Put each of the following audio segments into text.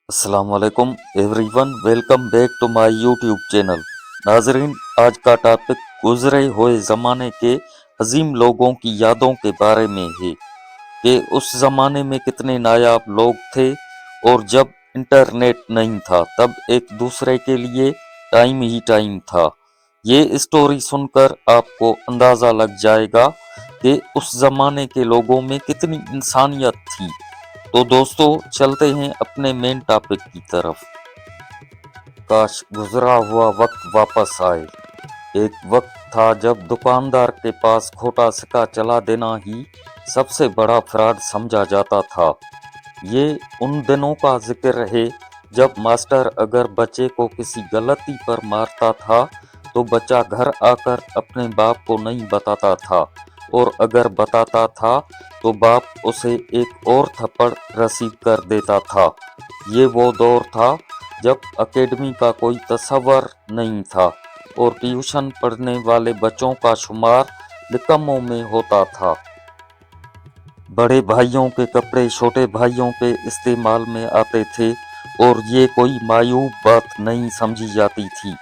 अस्सलाम वालेकुम everyone, welcome back to my YouTube channel. नाजरीन, आज का टॉपिक गुजरे हुए ज़माने के अजीम लोगों की यादों के बारे में है कि उस ज़माने में कितने नायाब लोग थे और जब इंटरनेट नहीं था तब एक दूसरे के लिए टाइम ही टाइम था। ये स्टोरी सुनकर आपको अंदाज़ा लग जाएगा कि उस ज़माने के लोगों में कितनी इंसानियत थी। तो दोस्तों, चलते हैं अपने मेन टॉपिक की तरफ। काश गुजरा हुआ वक्त वापस आए। एक वक्त था जब दुकानदार के पास खोटा सिक्का चला देना ही सबसे बड़ा फ्रॉड समझा जाता था। ये उन दिनों का जिक्र है जब मास्टर अगर बच्चे को किसी गलती पर मारता था तो बच्चा घर आकर अपने बाप को नहीं बताता था, और अगर बताता था तो बाप उसे एक और थप्पड़ रसीद कर देता था। ये वो दौर था जब एकेडमी का कोई तस्वर नहीं था और ट्यूशन पढ़ने वाले बच्चों का शुमार निकम्मों में होता था। बड़े भाइयों के कपड़े छोटे भाइयों के इस्तेमाल में आते थे और ये कोई मायूब बात नहीं समझी जाती थी।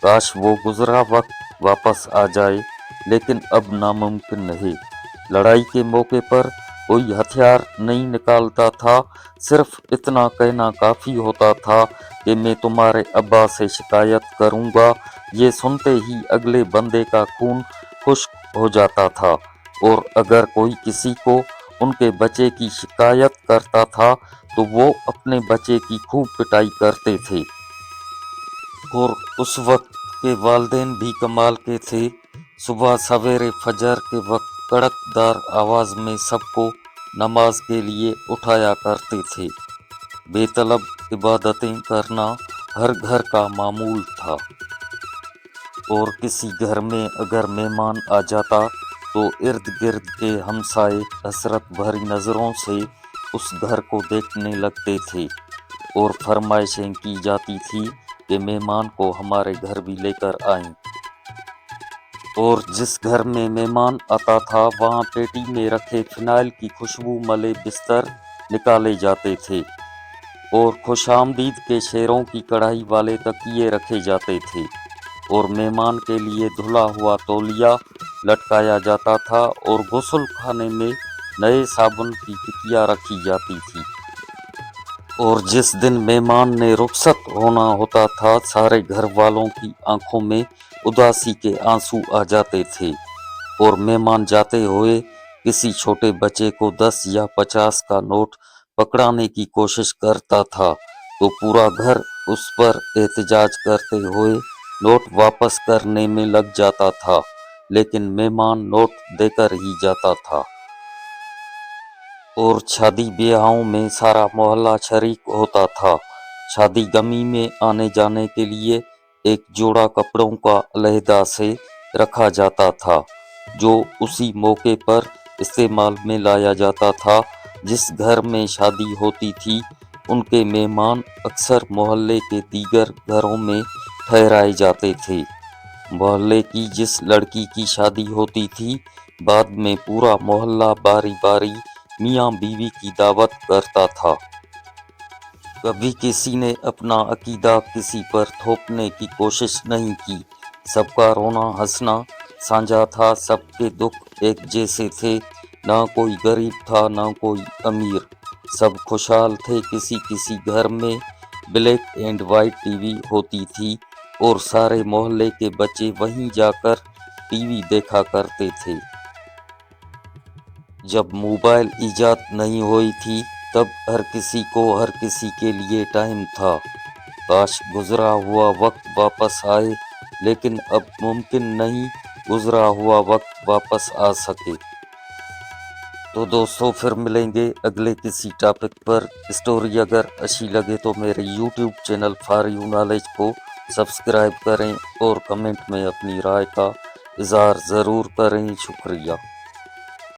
काश वो गुजरा वक्त वापस आ जाए, लेकिन अब नामुमकिन है। लड़ाई के मौके पर कोई हथियार नहीं निकालता था, सिर्फ इतना कहना काफ़ी होता था कि मैं तुम्हारे अब्बा से शिकायत करूंगा। ये सुनते ही अगले बंदे का खून खुश्क हो जाता था, और अगर कोई किसी को उनके बच्चे की शिकायत करता था तो वो अपने बच्चे की खूब पिटाई करते थे। और उस वक्त के वालिदैन भी कमाल के थे। सुबह सवेरे फजर के वक्त कड़कदार आवाज़ में सबको नमाज के लिए उठाया करते थे। बेतलब इबादतें करना हर घर का मामूल था, और किसी घर में अगर मेहमान आ जाता तो इर्द गिर्द के हमसाए हसरत भरी नज़रों से उस घर को देखने लगते थे, और फरमाइशें की जाती थी कि मेहमान को हमारे घर भी लेकर आएं। और जिस घर में मेहमान आता था वहाँ पेटी में रखे फिनाइल की खुशबू मले बिस्तर निकाले जाते थे, और खुशामदीद के शेरों की कढ़ाई वाले तकिए रखे जाते थे, और मेहमान के लिए धुला हुआ तौलिया लटकाया जाता था, और गुस्ल खाने में नए साबुन की टिकिया रखी जाती थी। और जिस दिन मेहमान ने रुखसत होना होता था सारे घर वालों की आंखों में उदासी के आंसू आ जाते थे, और मेहमान जाते हुए किसी छोटे बच्चे को 10 या 50 का नोट पकड़ाने की कोशिश करता था तो पूरा घर उस पर एहतजाज करते हुए नोट वापस करने में लग जाता था, लेकिन मेहमान नोट देकर ही जाता था। और शादी ब्याहों में सारा मोहल्ला शरीक होता था। शादी गमी में आने जाने के लिए एक जोड़ा कपड़ों का अलहदा से रखा जाता था, जो उसी मौके पर इस्तेमाल में लाया जाता था। जिस घर में शादी होती थी उनके मेहमान अक्सर मोहल्ले के दीगर घरों में ठहराए जाते थे। मोहल्ले की जिस लड़की की शादी होती थी बाद में पूरा मोहल्ला बारी बारी मियाँ बीवी की दावत करता था। कभी किसी ने अपना अकीदा किसी पर थोपने की कोशिश नहीं की। सबका रोना हंसना साझा था, सबके दुख एक जैसे थे। ना कोई गरीब था ना कोई अमीर, सब खुशहाल थे। किसी किसी घर में ब्लैक एंड वाइट टीवी होती थी और सारे मोहल्ले के बच्चे वहीं जाकर टीवी देखा करते थे। जब मोबाइल इजाद नहीं हुई थी तब हर किसी को हर किसी के लिए टाइम था। काश गुजरा हुआ वक्त वापस आए, लेकिन अब मुमकिन नहीं गुजरा हुआ वक्त वापस आ सके। तो दोस्तों, फिर मिलेंगे अगले किसी टॉपिक पर। स्टोरी अगर अच्छी लगे तो मेरे YouTube channel for you knowledge को सब्सक्राइब करें और कमेंट में अपनी राय का इज़हार ज़रूर करें। शुक्रिया।